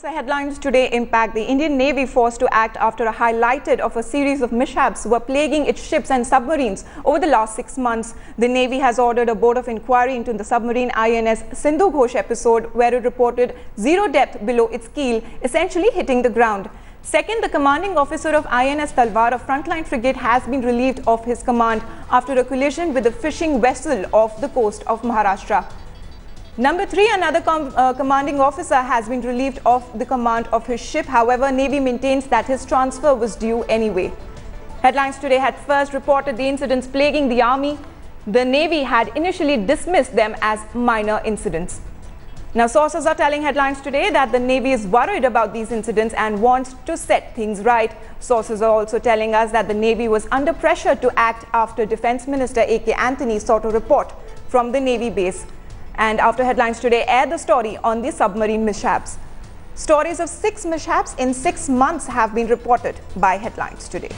The headlines today impact the Indian Navy forced to act after a highlighted of a series of mishaps were plaguing its ships and submarines over the last 6 months. The Navy has ordered a board of inquiry into the submarine INS Sindhughosh episode, where it reported zero depth below its keel, essentially hitting the ground. Second, the commanding officer of INS Talwar, a frontline frigate, has been relieved of his command after a collision with a fishing vessel off the coast of Maharashtra. Number 3, another commanding officer has been relieved of the command of his ship. However, Navy maintains that his transfer was due anyway. Headlines today had first reported the incidents plaguing the Army. The Navy had initially dismissed them as minor incidents. Now, sources are telling Headlines today that the Navy is worried about these incidents and wants to set things right. Sources are also telling us that the Navy was under pressure to act after Defence Minister A.K. Antony sought a report from the Navy base. And after Headlines today aired the story on the submarine mishaps. Stories of 6 mishaps in 6 months have been reported by Headlines today.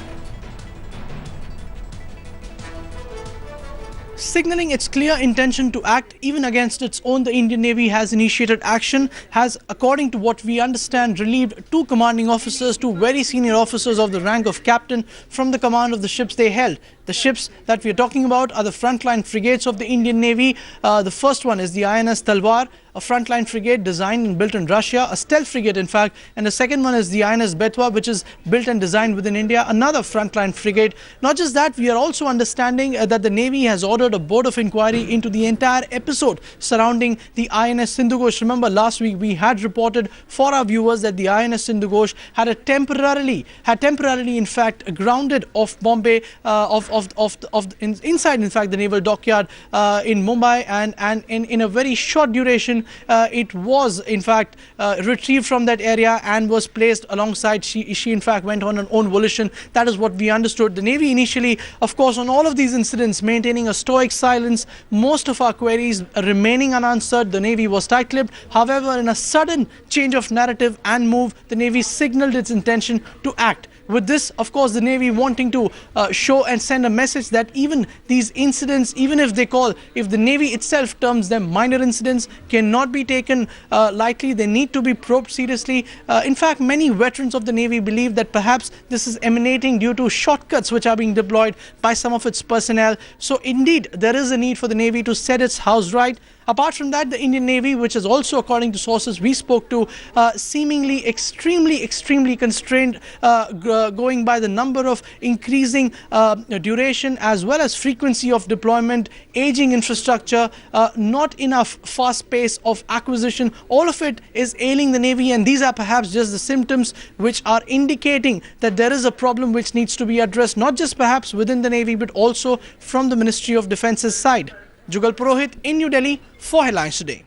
Signaling its clear intention to act even against its own, the Indian Navy has initiated action, has, according to what we understand, relieved 2 commanding officers, 2 very senior officers of the rank of captain from the command of the ships they held. The ships that we are talking about are the frontline frigates of the Indian Navy. The first one is the INS Talwar, a frontline frigate designed and built in Russia, a stealth frigate in fact, and the second one is the INS Betwa, which is built and designed within India, another frontline frigate. Not just that, we are also understanding that the Navy has ordered a board of inquiry into the entire episode surrounding the INS Sindhughosh. Remember, last week we had reported for our viewers that the INS Sindhughosh had temporarily in fact grounded off Bombay, inside in fact the naval dockyard in Mumbai, and in a very short duration it was in fact retrieved from that area and was placed alongside. She in fact went on her own volition. That is what we understood. The Navy initially, of course, on all of these incidents maintaining a stoic silence, most of our queries remaining unanswered. The Navy was tight-lipped. However, in a sudden change of narrative and move, the Navy signaled its intention to act. With this, of course, the Navy wanting to show and send a message that even these incidents, even if the Navy itself terms them minor incidents, cannot be taken lightly. They need to be probed seriously. In fact, many veterans of the Navy believe that perhaps this is emanating due to shortcuts which are being deployed by some of its personnel. So indeed, there is a need for the Navy to set its house right. Apart from that, the Indian Navy, which is also, according to sources we spoke to, seemingly extremely constrained, going by the number of increasing duration as well as frequency of deployment, aging infrastructure, not enough fast pace of acquisition. All of it is ailing the Navy, and these are perhaps just the symptoms which are indicating that there is a problem which needs to be addressed, not just perhaps within the Navy but also from the Ministry of Defence's side. Jugal Purohit in New Delhi for Headlines Today.